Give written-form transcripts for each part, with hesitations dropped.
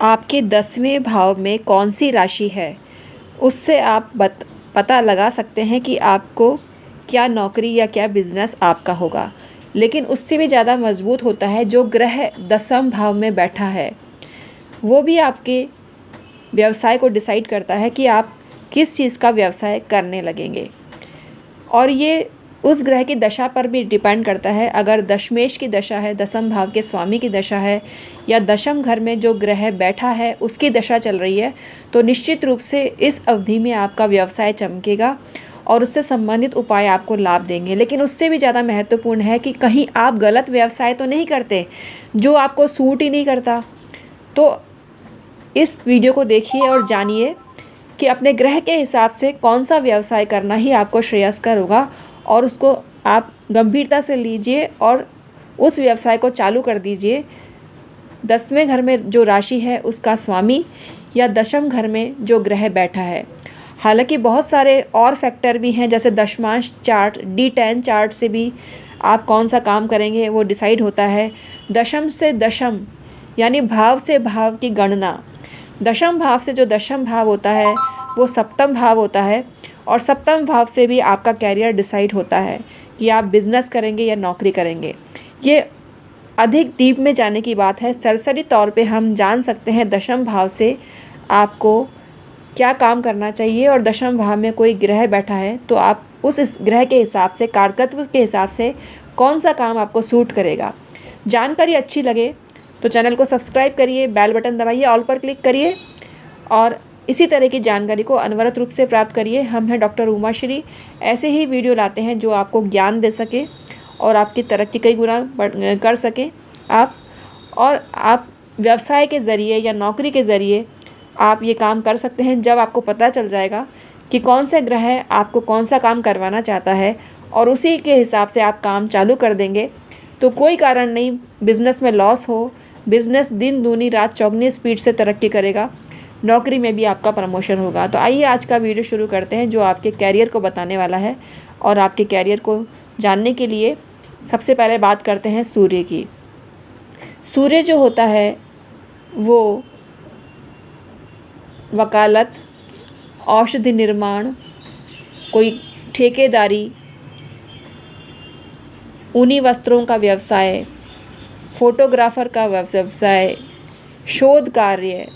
आपके 10वें भाव में कौन सी राशि है, उससे आप पता लगा सकते हैं कि आपको क्या नौकरी या क्या बिज़नेस आपका होगा। लेकिन उससे भी ज़्यादा मजबूत होता है जो ग्रह 10वें भाव में बैठा है, वो भी आपके व्यवसाय को डिसाइड करता है कि आप किस चीज़ का व्यवसाय करने लगेंगे। और ये उस ग्रह की दशा पर भी डिपेंड करता है। अगर दशमेश की दशा है, 10वें भाव के स्वामी की दशा है, या 10वें घर में जो ग्रह बैठा है उसकी दशा चल रही है, तो निश्चित रूप से इस अवधि में आपका व्यवसाय चमकेगा और उससे संबंधित उपाय आपको लाभ देंगे। लेकिन उससे भी ज़्यादा महत्वपूर्ण है कि कहीं आप गलत व्यवसाय तो नहीं करते जो आपको सूट ही नहीं करता। तो इस वीडियो को देखिए और जानिए कि अपने ग्रह के हिसाब से कौन सा व्यवसाय करना ही आपको श्रेयस्कर होगा, और उसको आप गंभीरता से लीजिए और उस व्यवसाय को चालू कर दीजिए। 10वें घर में जो राशि है उसका स्वामी या 10वें घर में जो ग्रह बैठा है। हालांकि बहुत सारे और फैक्टर भी हैं, जैसे दशमांश चार्ट, D10 चार्ट से भी आप कौन सा काम करेंगे वो डिसाइड होता है। दशम से दशम यानी भाव से भाव की गणना, दशम भाव से जो दशम भाव होता है वो सप्तम भाव होता है, और सप्तम भाव से भी आपका कैरियर डिसाइड होता है कि आप बिज़नेस करेंगे या नौकरी करेंगे। ये अधिक डीप में जाने की बात है। सरसरी तौर पे हम जान सकते हैं दशम भाव से आपको क्या काम करना चाहिए, और दशम भाव में कोई ग्रह बैठा है तो आप उस ग्रह के हिसाब से, कारकत्व के हिसाब से कौन सा काम आपको सूट करेगा। जानकारी अच्छी लगे तो चैनल को सब्सक्राइब करिए, बेल बटन दबाइए, ऑल पर क्लिक करिए, और इसी तरह की जानकारी को अनवरत रूप से प्राप्त करिए। हम हैं डॉक्टर उमाश्री। ऐसे ही वीडियो लाते हैं जो आपको ज्ञान दे सके और आपकी तरक्की कई गुना कर सके आप, और आप व्यवसाय के ज़रिए या नौकरी के ज़रिए आप ये काम कर सकते हैं। जब आपको पता चल जाएगा कि कौन सा ग्रह आपको कौन सा काम करवाना चाहता है और उसी के हिसाब से आप काम चालू कर देंगे, तो कोई कारण नहीं बिज़नेस में लॉस हो। बिज़नेस दिन दूनी रात चौगुनी स्पीड से तरक्की करेगा, नौकरी में भी आपका प्रमोशन होगा। तो आइए आज का वीडियो शुरू करते हैं जो आपके कैरियर को बताने वाला है। और आपके कैरियर को जानने के लिए सबसे पहले बात करते हैं सूर्य की। सूर्य जो होता है वो वकालत, औषधि निर्माण, कोई ठेकेदारी, ऊनी वस्त्रों का व्यवसाय, फोटोग्राफर का व्यवसाय, शोध कार्य,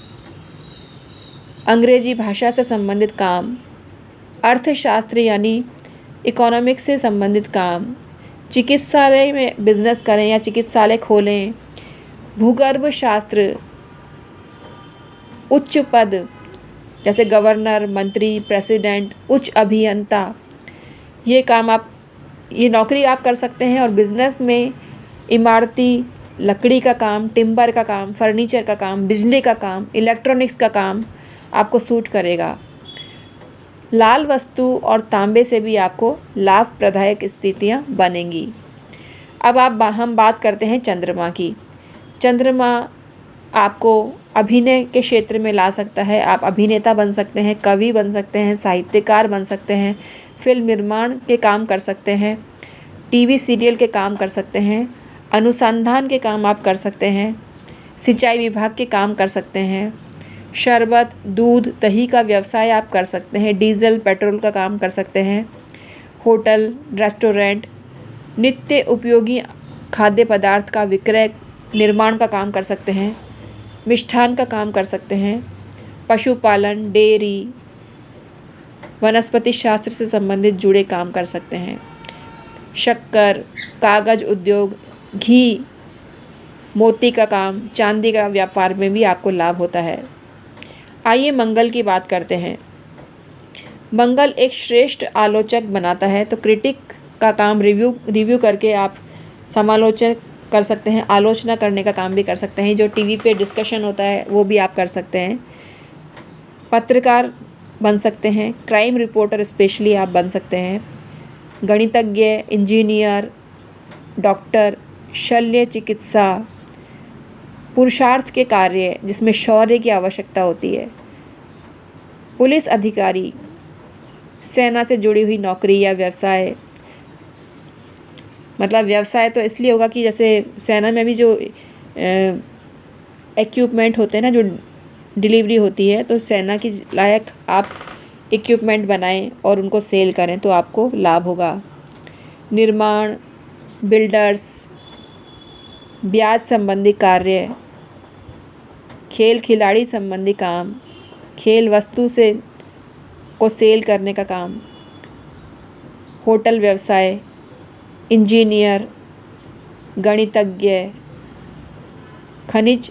अंग्रेजी भाषा से संबंधित काम, अर्थशास्त्र यानी इकोनॉमिक्स से संबंधित काम, चिकित्सालय में बिजनेस करें या चिकित्सालय खोलें, भूगर्भ शास्त्र, उच्च पद जैसे गवर्नर, मंत्री, प्रेसिडेंट, उच्च अभियंता, ये नौकरी आप कर सकते हैं। और बिज़नेस में इमारती लकड़ी का काम, टिम्बर का काम, फर्नीचर का काम, बिजली का काम, इलेक्ट्रॉनिक्स का काम आपको सूट करेगा। लाल वस्तु और तांबे से भी आपको लाभप्रदायक स्थितियाँ बनेंगी। अब हम बात करते हैं चंद्रमा की। चंद्रमा आपको अभिनय के क्षेत्र में ला सकता है। आप अभिनेता बन सकते हैं, कवि बन सकते हैं, साहित्यकार बन सकते हैं, फिल्म निर्माण के काम कर सकते हैं, टीवी सीरियल के काम कर सकते हैं, अनुसंधान के काम आप कर सकते हैं, सिंचाई विभाग के काम कर सकते हैं, शरबत, दूध, दही का व्यवसाय आप कर सकते हैं, डीजल पेट्रोल का काम कर सकते हैं, होटल, रेस्टोरेंट, नित्य उपयोगी खाद्य पदार्थ का विक्रय, निर्माण का काम कर सकते हैं, मिष्ठान का काम कर सकते हैं, पशुपालन, डेयरी, वनस्पति शास्त्र से संबंधित जुड़े काम कर सकते हैं, शक्कर, कागज़ उद्योग, घी, मोती का काम, चांदी का व्यापार में भी आपको लाभ होता है। आइए मंगल की बात करते हैं। मंगल एक श्रेष्ठ आलोचक बनाता है, तो क्रिटिक का काम रिव्यू करके आप समालोचन कर सकते हैं, आलोचना करने का काम भी कर सकते हैं। जो टीवी पे डिस्कशन होता है वो भी आप कर सकते हैं। पत्रकार बन सकते हैं, क्राइम रिपोर्टर स्पेशली आप बन सकते हैं, गणितज्ञ, इंजीनियर, डॉक्टर, शल्य चिकित्सा, पुरुषार्थ के कार्य जिसमें शौर्य की आवश्यकता होती है, पुलिस अधिकारी, सेना से जुड़ी हुई नौकरी या व्यवसाय। मतलब व्यवसाय तो इसलिए होगा कि जैसे सेना में भी जो इक्विपमेंट होते हैं ना, जो डिलीवरी होती है तो सेना की लायक आप इक्विपमेंट बनाएं और उनको सेल करें तो आपको लाभ होगा। निर्माण, बिल्डर्स, ब्याज संबंधी कार्य, खेल खिलाड़ी संबंधी काम, खेल वस्तु से को सेल करने का काम, होटल व्यवसाय, इंजीनियर, गणितज्ञ, खनिज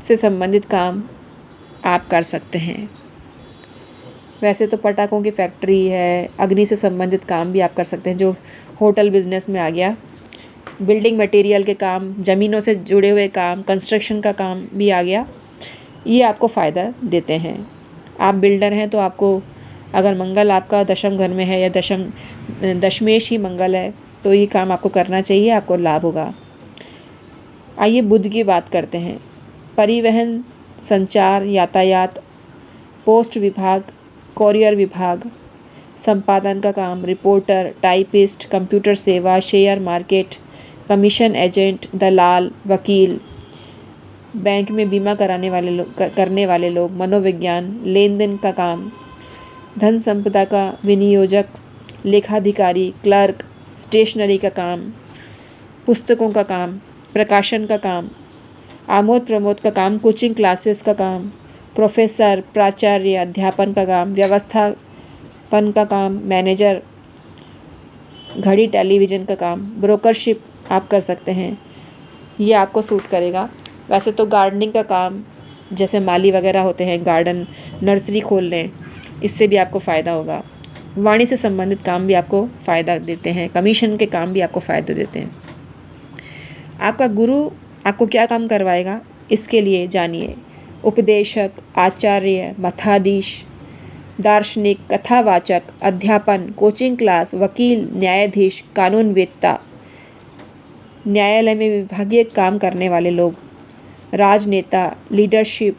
से संबंधित काम आप कर सकते हैं। वैसे तो पटाखों की फैक्ट्री है, अग्नि से संबंधित काम भी आप कर सकते हैं जो होटल बिजनेस में आ गया। बिल्डिंग मटेरियल के काम, ज़मीनों से जुड़े हुए काम, कंस्ट्रक्शन का काम भी आ गया। ये आपको फ़ायदा देते हैं। आप बिल्डर हैं तो आपको अगर मंगल आपका दशम घर में है या दशमेश ही मंगल है तो ये काम आपको करना चाहिए, आपको लाभ होगा। आइए बुध की बात करते हैं। परिवहन, संचार, यातायात, पोस्ट विभाग, कोरियर विभाग, संपादन का काम, रिपोर्टर, टाइपिस्ट, कंप्यूटर सेवा, शेयर मार्केट, कमीशन एजेंट, दलाल, वकील, बैंक में बीमा करने वाले लोग, मनोविज्ञान, लेन देन का काम, धन संपदा का विनियोजक, लेखाधिकारी, क्लर्क, स्टेशनरी का काम, पुस्तकों का काम, प्रकाशन का काम, आमोद प्रमोद का काम, कोचिंग क्लासेस का काम, प्रोफेसर, प्राचार्य, अध्यापन का काम, व्यवस्थापन का काम, मैनेजर, घड़ी, टेलीविज़न का काम, ब्रोकरशिप आप कर सकते हैं। ये आपको सूट करेगा। वैसे तो गार्डनिंग का काम, जैसे माली वगैरह होते हैं, गार्डन, नर्सरी खोल लें, इससे भी आपको फ़ायदा होगा। वाणी से संबंधित काम भी आपको फ़ायदा देते हैं। कमीशन के काम भी आपको फ़ायदा देते हैं। आपका गुरु आपको क्या काम करवाएगा, इसके लिए जानिए। उपदेशक, आचार्य, मठाधीश, दार्शनिक, कथावाचक, अध्यापन, कोचिंग क्लास, वकील, न्यायाधीश, कानूनवेत्ता, न्यायालय में विभागीय काम करने वाले लोग, राजनेता, लीडरशिप,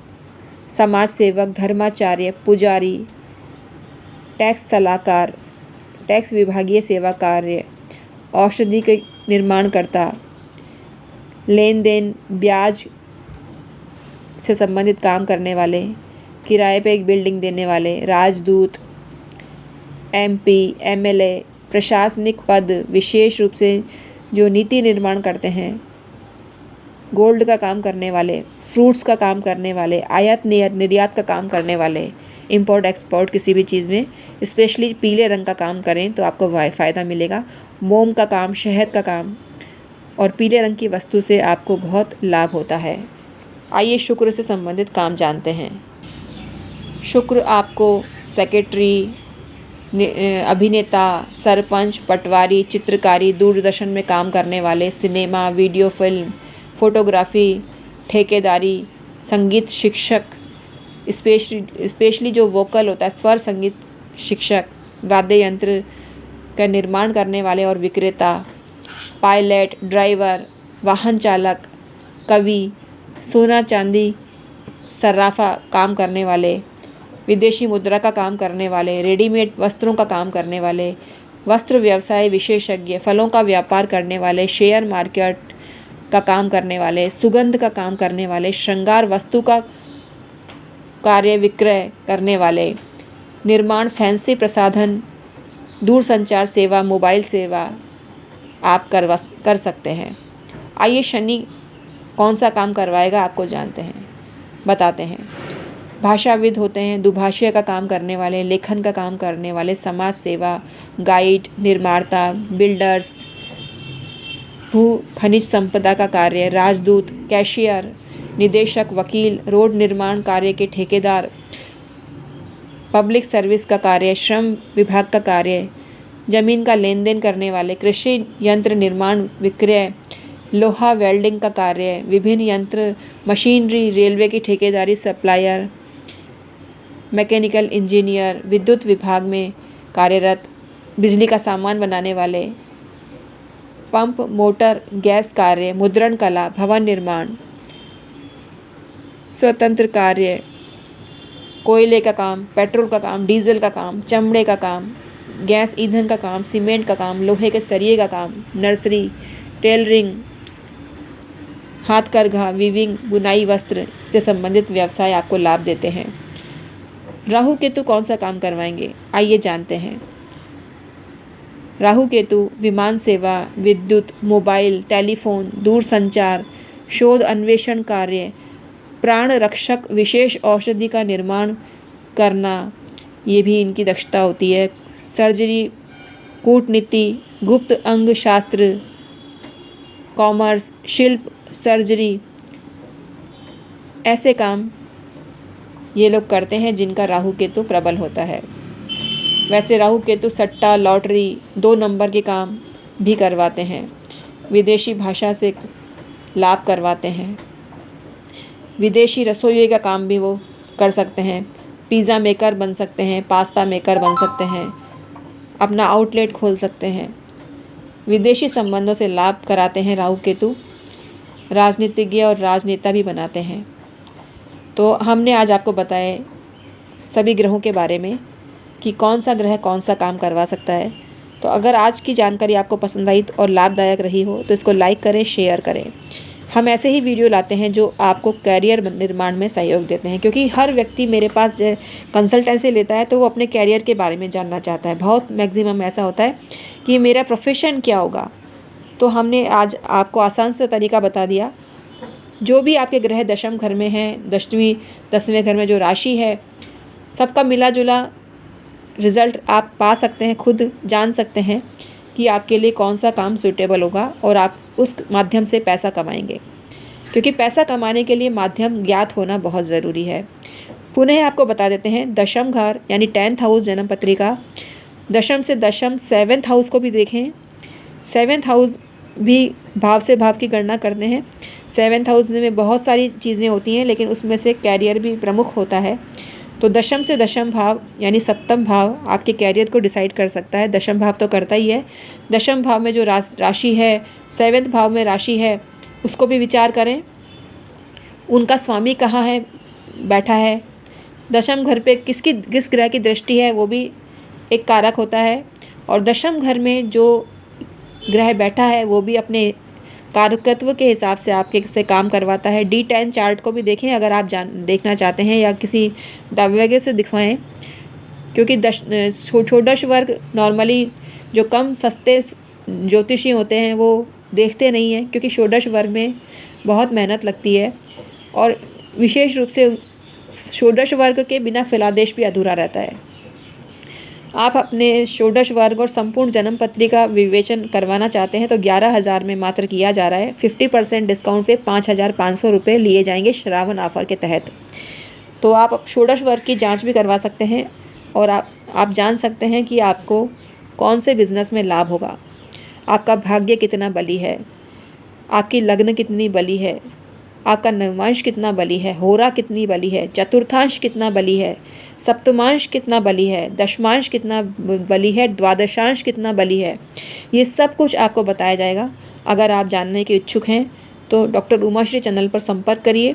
समाज सेवक, धर्माचार्य, पुजारी, टैक्स सलाहकार, टैक्स विभागीय सेवा कार्य, औषधि के निर्माणकर्ता, लेन देन, ब्याज से संबंधित काम करने वाले, किराए पे एक बिल्डिंग देने वाले, राजदूत, एमपी, एमएलए, प्रशासनिक पद, विशेष रूप से जो नीति निर्माण करते हैं, गोल्ड का काम करने वाले, फ्रूट्स का काम करने वाले, आयात निर्यात का काम करने वाले, इंपोर्ट एक्सपोर्ट किसी भी चीज़ में स्पेशली पीले रंग का काम करें तो आपको फ़ायदा मिलेगा। मोम का काम, शहद का काम और पीले रंग की वस्तु से आपको बहुत लाभ होता है। आइए शुक्र से संबंधित काम जानते हैं। शुक्र आपको सेक्रेटरी, अभिनेता, सरपंच, पटवारी, चित्रकारी, दूरदर्शन में काम करने वाले, सिनेमा, वीडियो फिल्म, फोटोग्राफी, ठेकेदारी, संगीत शिक्षक, स्पेशली जो वोकल होता है, स्वर संगीत शिक्षक, वाद्य यंत्र का निर्माण करने वाले और विक्रेता, पायलट, ड्राइवर, वाहन चालक, कवि, सोना चांदी, सर्राफा काम करने वाले, विदेशी मुद्रा का काम करने वाले, रेडीमेड वस्त्रों का काम करने वाले, वस्त्र व्यवसाय विशेषज्ञ, फलों का व्यापार करने वाले, शेयर मार्केट का काम करने वाले, सुगंध का काम करने वाले, श्रृंगार वस्तु का कार्य विक्रय करने वाले, निर्माण, फैंसी प्रसाधन, दूरसंचार सेवा, मोबाइल सेवा आप कर सकते हैं। आइए शनि कौन सा काम करवाएगा आपको बताते हैं। भाषाविद होते हैं, दुभाषिया का काम करने वाले, लेखन का काम करने वाले, समाज सेवा, गाइड, निर्माता, बिल्डर्स, भू खनिज संपदा का कार्य, राजदूत, कैशियर, निदेशक, वकील, रोड निर्माण कार्य के ठेकेदार, पब्लिक सर्विस का कार्य, श्रम विभाग का कार्य, जमीन का लेन देन करने वाले, कृषि यंत्र निर्माण विक्रय, लोहा वेल्डिंग का कार्य, विभिन्न यंत्र मशीनरी, रेलवे की ठेकेदारी, सप्लायर, मैकेनिकल इंजीनियर, विद्युत विभाग में कार्यरत, बिजली का सामान बनाने वाले, पंप, मोटर, गैस कार्य, मुद्रण कला, भवन निर्माण, स्वतंत्र कार्य, कोयले का काम, पेट्रोल का काम, डीजल का काम, चमड़े का काम, गैस ईंधन का काम, सीमेंट का काम, लोहे के सरिये का काम, नर्सरी, टेलरिंग, हाथकरघा, वीविंग, बुनाई, वस्त्र से संबंधित व्यवसाय आपको लाभ देते हैं। राहु केतु कौन सा काम करवाएंगे, आइए जानते हैं। राहु केतु विमान सेवा, विद्युत, मोबाइल, टेलीफोन, दूरसंचार, शोध अन्वेषण कार्य, प्राण रक्षक, विशेष औषधि का निर्माण करना, ये भी इनकी दक्षता होती है। सर्जरी, कूटनीति, गुप्त अंग शास्त्र, कॉमर्स, शिल्प, सर्जरी, ऐसे काम ये लोग करते हैं जिनका राहु केतु प्रबल होता है। वैसे राहु केतु सट्टा, लॉटरी, 2 नंबर के काम भी करवाते हैं। विदेशी भाषा से लाभ करवाते हैं। विदेशी रसोई का काम भी वो कर सकते हैं। पिज़्ज़ा मेकर बन सकते हैं, पास्ता मेकर बन सकते हैं, अपना आउटलेट खोल सकते हैं। विदेशी संबंधों से लाभ कराते हैं राहु केतु। राजनीतिज्ञ और राजनेता भी बनाते हैं। तो हमने आज आपको बताए सभी ग्रहों के बारे में कि कौन सा ग्रह कौन सा काम करवा सकता है। तो अगर आज की जानकारी आपको पसंद आई और लाभदायक रही हो तो इसको लाइक करें, शेयर करें। हम ऐसे ही वीडियो लाते हैं जो आपको कैरियर निर्माण में सहयोग देते हैं, क्योंकि हर व्यक्ति मेरे पास कंसल्टेंसी लेता है तो वो अपने कैरियर के बारे में जानना चाहता है। बहुत मैक्सिमम ऐसा होता है कि मेरा प्रोफेशन क्या होगा। तो हमने आज आपको आसान सा तरीका बता दिया। जो भी आपके ग्रह दशम घर में हैं, 10वें घर में जो राशि है, सबका मिला जुला रिज़ल्ट आप पा सकते हैं, खुद जान सकते हैं कि आपके लिए कौन सा काम सूटेबल होगा और आप उस माध्यम से पैसा कमाएंगे, क्योंकि पैसा कमाने के लिए माध्यम ज्ञात होना बहुत ज़रूरी है। पुनः आपको बता देते हैं, दशम घर यानी 10th हाउस जन्म पत्रिका, दशम से दशम 7th हाउस को भी देखें। 7th हाउस भी भाव से भाव की गणना करते हैं। 7th हाउस में बहुत सारी चीज़ें होती हैं, लेकिन उसमें से कैरियर भी प्रमुख होता है। तो दशम से दशम भाव यानी 7वां भाव आपके कैरियर को डिसाइड कर सकता है। दशम भाव तो करता ही है। दशम भाव में जो राशि है, 7वें भाव में राशि है, उसको भी विचार करें। उनका स्वामी कहाँ है, बैठा है। दशम घर पे किस ग्रह की दृष्टि है, वो भी एक कारक होता है। और दशम घर में जो ग्रह बैठा है वो भी अपने कारकत्व के हिसाब से आपके से काम करवाता है। D10 चार्ट को भी देखें अगर आप देखना चाहते हैं, या किसी दावेगे से दिखवाएं, क्योंकि षोडश वर्ग नॉर्मली जो कम सस्ते ज्योतिषी होते हैं वो देखते नहीं हैं, क्योंकि षोडश वर्ग में बहुत मेहनत लगती है और विशेष रूप से षोडश वर्ग के बिना फिलादेश भी अधूरा रहता है। आप अपने षोडश वर्ग और संपूर्ण जन्म पत्री का विवेचन करवाना चाहते हैं तो 11,000 में मात्र किया जा रहा है। 50% डिस्काउंट पे 5,500 रुपये लिए जाएंगे श्रावण ऑफर के तहत। तो आप षोडश वर्ग की जांच भी करवा सकते हैं और आप जान सकते हैं कि आपको कौन से बिज़नेस में लाभ होगा, आपका भाग्य कितना बली है, आपकी लग्न कितनी बली है, आपका नवमांश कितना बली है, होरा कितनी बली है, चतुर्थांश कितना बली है, सप्तमांश कितना बली है, दशमांश कितना बली है, द्वादशांश कितना बली है। ये सब कुछ आपको बताया जाएगा। अगर आप जानने के इच्छुक हैं तो डॉक्टर उमाश्री चैनल पर संपर्क करिए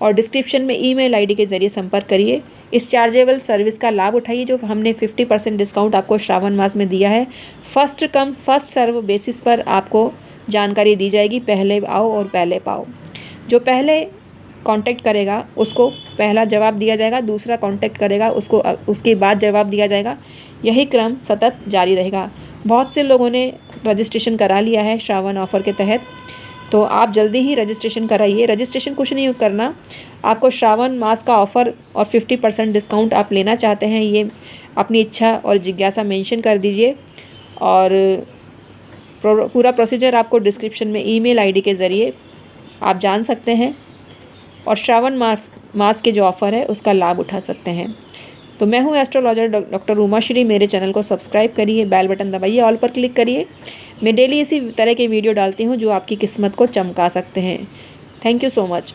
और डिस्क्रिप्शन में ईमेल आईडी के ज़रिए संपर्क करिए। इस चार्जेबल सर्विस का लाभ उठाइए जो हमने 50% डिस्काउंट आपको श्रावण मास में दिया है। First come first serve basis पर आपको जानकारी दी जाएगी। पहले आओ और पहले पाओ। जो पहले कांटेक्ट करेगा उसको पहला जवाब दिया जाएगा, दूसरा कांटेक्ट करेगा उसको उसके बाद जवाब दिया जाएगा। यही क्रम सतत जारी रहेगा। बहुत से लोगों ने रजिस्ट्रेशन करा लिया है श्रावण ऑफ़र के तहत, तो आप जल्दी ही रजिस्ट्रेशन कराइए। रजिस्ट्रेशन कुछ नहीं करना, आपको श्रावण मास का ऑफ़र और 50% डिस्काउंट आप लेना चाहते हैं, ये अपनी इच्छा और जिज्ञासा मेंशन कर दीजिए और पूरा प्रोसीजर आपको डिस्क्रिप्शन में ईमेल आईडी के ज़रिए आप जान सकते हैं और श्रावण मास के जो ऑफ़र है उसका लाभ उठा सकते हैं। तो मैं हूँ एस्ट्रोलॉजर डॉक्टर उमाश्री। मेरे चैनल को सब्सक्राइब करिए, बेल बटन दबाइए, ऑल पर क्लिक करिए। मैं डेली इसी तरह के वीडियो डालती हूँ जो आपकी किस्मत को चमका सकते हैं। Thank you so much.